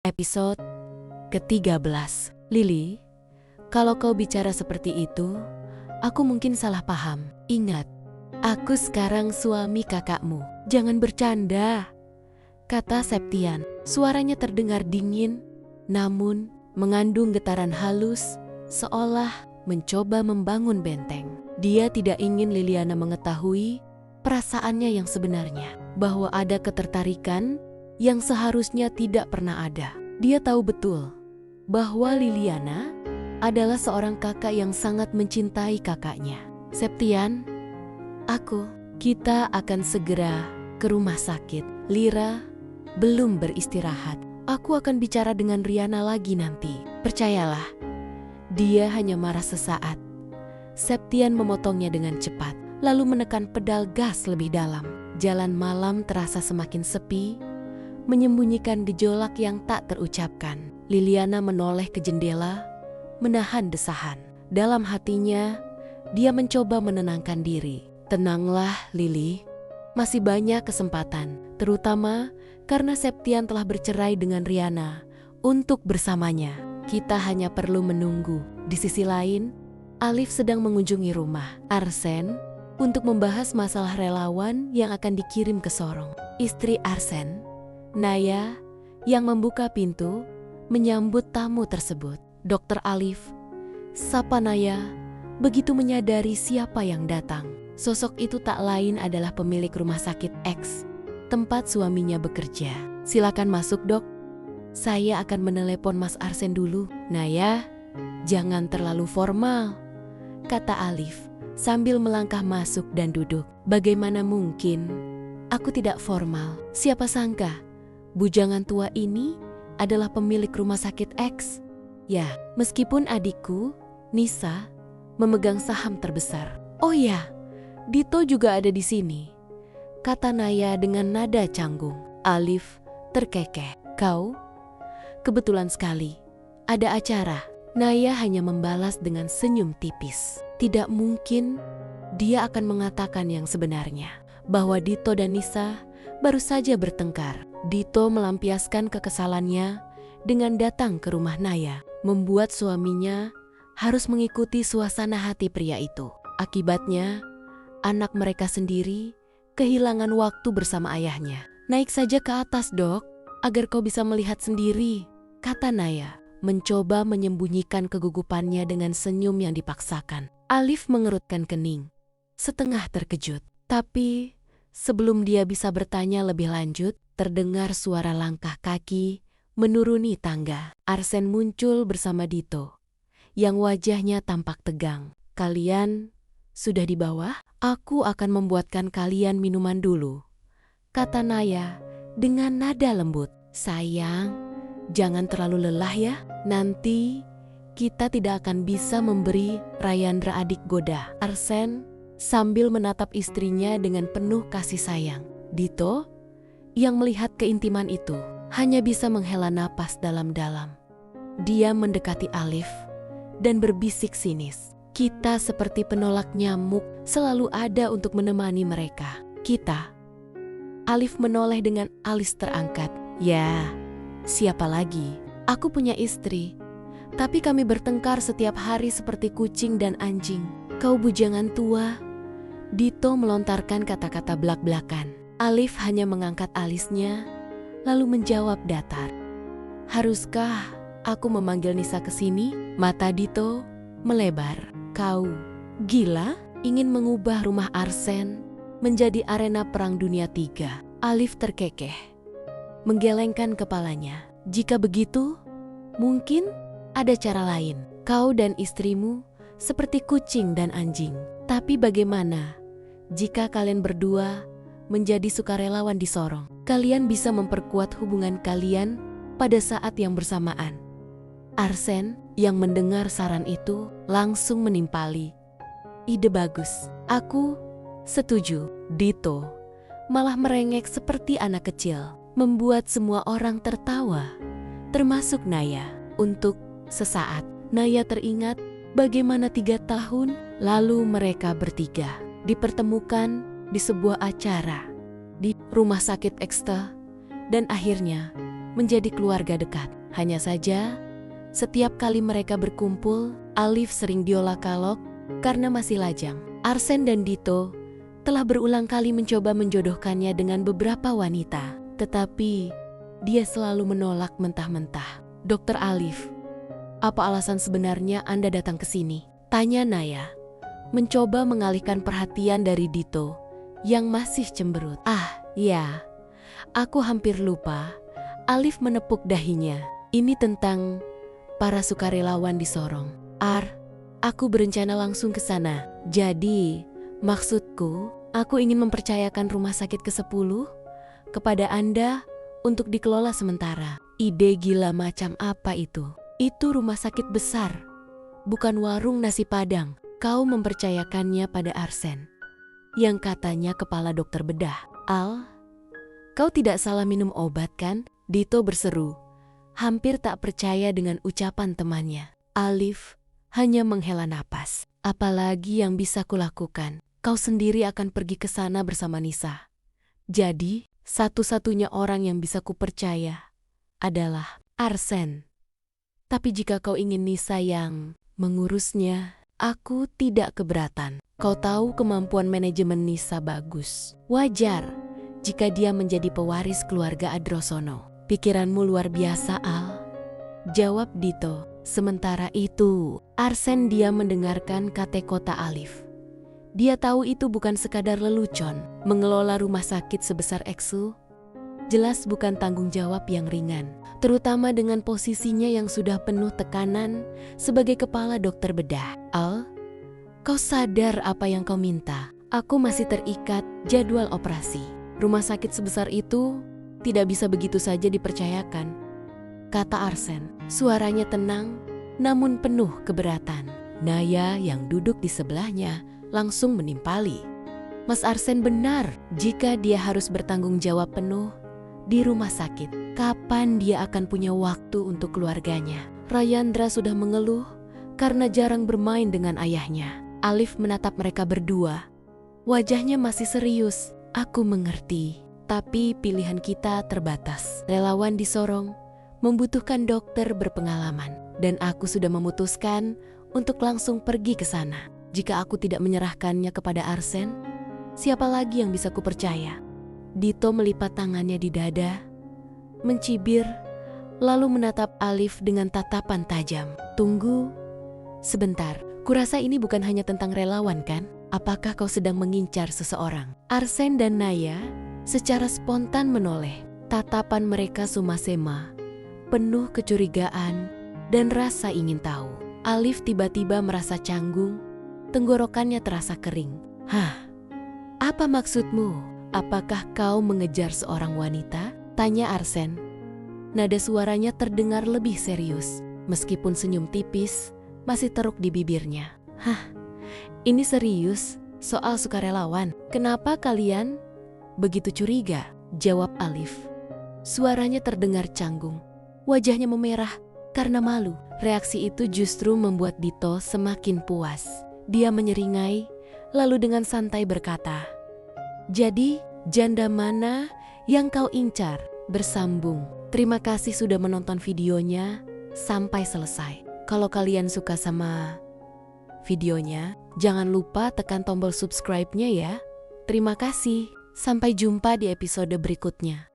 Episode ke-13. Lily, kalau kau bicara seperti itu, aku mungkin salah paham. Ingat, aku sekarang suami kakakmu. Jangan bercanda, kata Septian. Suaranya terdengar dingin, namun mengandung getaran halus, seolah mencoba membangun benteng. Dia tidak ingin Liliana mengetahui perasaannya yang sebenarnya, bahwa ada ketertarikan yang seharusnya tidak pernah ada. Dia tahu betul bahwa Liliana adalah seorang kakak yang sangat mencintai kakaknya. Septian, kita akan segera ke rumah sakit. Lira belum beristirahat. Aku akan bicara dengan Riana lagi nanti. Percayalah, dia hanya marah sesaat. Septian memotongnya dengan cepat, lalu menekan pedal gas lebih dalam. Jalan malam terasa semakin sepi, menyembunyikan gejolak yang tak terucapkan. Liliana menoleh ke jendela, menahan desahan. Dalam hatinya, dia mencoba menenangkan diri. Tenanglah, Lily. Masih banyak kesempatan, terutama karena Septian telah bercerai dengan Riana untuk bersamanya. Kita hanya perlu menunggu. Di sisi lain, Alif sedang mengunjungi rumah Arsen untuk membahas masalah relawan yang akan dikirim ke Sorong. Istri Arsen, Naya, yang membuka pintu menyambut tamu tersebut. Dokter Alif, sapa Naya, begitu menyadari siapa yang datang. Sosok itu tak lain adalah pemilik rumah sakit X, tempat suaminya bekerja. Silakan masuk, Dok. Saya akan menelepon Mas Arsen dulu. Naya, jangan terlalu formal, kata Alif sambil melangkah masuk dan duduk. Bagaimana mungkin aku tidak formal? Siapa sangka bujangan tua ini adalah pemilik rumah sakit X. Ya, meskipun adikku, Nisa, memegang saham terbesar. Oh ya, Dito juga ada di sini, kata Naya dengan nada canggung. Alif terkekeh. Kau? Kebetulan sekali, ada acara. Naya hanya membalas dengan senyum tipis. Tidak mungkin dia akan mengatakan yang sebenarnya, bahwa Dito dan Nisa baru saja bertengkar. Dito melampiaskan kekesalannya dengan datang ke rumah Naya, membuat suaminya harus mengikuti suasana hati pria itu. Akibatnya, anak mereka sendiri kehilangan waktu bersama ayahnya. Naik saja ke atas, Dok, agar kau bisa melihat sendiri, kata Naya, mencoba menyembunyikan kegugupannya dengan senyum yang dipaksakan. Alif mengerutkan kening, setengah terkejut. Tapi sebelum dia bisa bertanya lebih lanjut, terdengar suara langkah kaki menuruni tangga. Arsen muncul bersama Dito, yang wajahnya tampak tegang. Kalian sudah di bawah? Aku akan membuatkan kalian minuman dulu, kata Naya dengan nada lembut. Sayang, jangan terlalu lelah ya. Nanti kita tidak akan bisa memberi Rayandra adik goda. Arsen sambil menatap istrinya dengan penuh kasih sayang. Dito, yang melihat keintiman itu, hanya bisa menghela napas dalam-dalam. Dia mendekati Alif dan berbisik sinis. Kita seperti penolak nyamuk, selalu ada untuk menemani mereka. Kita? Alif menoleh dengan alis terangkat. Ya, siapa lagi? Aku punya istri, tapi kami bertengkar setiap hari seperti kucing dan anjing. Kau bujangan tua. Dito melontarkan kata-kata belak-belakan. Alif hanya mengangkat alisnya, lalu menjawab datar. Haruskah aku memanggil Nisa ke sini? Mata Dito melebar. Kau gila? Ingin mengubah rumah Arsen menjadi arena perang dunia 3. Alif terkekeh, menggelengkan kepalanya. Jika begitu, mungkin ada cara lain. Kau dan istrimu seperti kucing dan anjing. Tapi bagaimana jika kalian berdua menjadi sukarelawan di Sorong? Kalian bisa memperkuat hubungan kalian pada saat yang bersamaan. Arsen yang mendengar saran itu langsung menimpali. Ide bagus. Aku setuju. Dito malah merengek seperti anak kecil, membuat semua orang tertawa, termasuk Naya. Untuk sesaat, Naya teringat bagaimana 3 tahun lalu mereka bertiga dipertemukan di sebuah acara di rumah sakit Eksta, dan akhirnya menjadi keluarga dekat. Hanya saja, setiap kali mereka berkumpul, Alif sering diolok-olok karena masih lajang. Arsen dan Dito telah berulang kali mencoba menjodohkannya dengan beberapa wanita, tetapi dia selalu menolak mentah-mentah. Dokter Alif, apa alasan sebenarnya Anda datang ke sini? Tanya Naya, mencoba mengalihkan perhatian dari Dito yang masih cemberut. Ah, ya, aku hampir lupa. Alif menepuk dahinya. Ini tentang para sukarelawan di Sorong. Aku berencana langsung ke sana. Jadi, maksudku, aku ingin mempercayakan rumah sakit ke-10 kepada Anda untuk dikelola sementara. Ide gila macam apa itu? Itu rumah sakit besar, bukan warung nasi Padang. Kau mempercayakannya pada Arsen, yang katanya kepala dokter bedah. Al, kau tidak salah minum obat kan? Dito berseru, hampir tak percaya dengan ucapan temannya. Alif hanya menghela napas. Apalagi yang bisa kulakukan? Kau sendiri akan pergi ke sana bersama Nisa. Jadi, satu-satunya orang yang bisa kupercaya adalah Arsen. Tapi jika kau ingin Nisa yang mengurusnya, aku tidak keberatan. Kau tahu kemampuan manajemen Nisa bagus. Wajar jika dia menjadi pewaris keluarga Adrosono. Pikiranmu luar biasa, Al. Jawab Dito. Sementara itu, Arsen diam mendengarkan kata-kata Alif. Dia tahu itu bukan sekadar lelucon. Mengelola rumah sakit sebesar Exu jelas bukan tanggung jawab yang ringan, terutama dengan posisinya yang sudah penuh tekanan sebagai kepala dokter bedah. Al, kau sadar apa yang kau minta? Aku masih terikat jadwal operasi. Rumah sakit sebesar itu tidak bisa begitu saja dipercayakan, kata Arsen. Suaranya tenang, namun penuh keberatan. Naya yang duduk di sebelahnya langsung menimpali. Mas Arsen benar, jika dia harus bertanggung jawab penuh di rumah sakit, kapan dia akan punya waktu untuk keluarganya? Rayandra sudah mengeluh karena jarang bermain dengan ayahnya. Alif menatap mereka berdua. Wajahnya masih serius. Aku mengerti, tapi pilihan kita terbatas. Relawan di Sorong membutuhkan dokter berpengalaman, dan aku sudah memutuskan untuk langsung pergi ke sana. Jika aku tidak menyerahkannya kepada Arsen, siapa lagi yang bisa kupercaya? Dito melipat tangannya di dada, mencibir, lalu menatap Alif dengan tatapan tajam. Tunggu sebentar, kurasa ini bukan hanya tentang relawan kan? Apakah kau sedang mengincar seseorang? Arsen dan Naya secara spontan menoleh. Tatapan mereka sumasema, penuh kecurigaan dan rasa ingin tahu. Alif tiba-tiba merasa canggung, tenggorokannya terasa kering. Hah, apa maksudmu? Apakah kau mengejar seorang wanita? Tanya Arsen. Nada suaranya terdengar lebih serius, meskipun senyum tipis masih teruk di bibirnya. Hah, ini serius soal sukarelawan. Kenapa kalian begitu curiga? Jawab Alif. Suaranya terdengar canggung. Wajahnya memerah karena malu. Reaksi itu justru membuat Dito semakin puas. Dia menyeringai, lalu dengan santai berkata, jadi, janda mana yang kau incar? Bersambung. Terima kasih sudah menonton videonya sampai selesai. Kalau kalian suka sama videonya, jangan lupa tekan tombol subscribe-nya ya. Terima kasih. Sampai jumpa di episode berikutnya.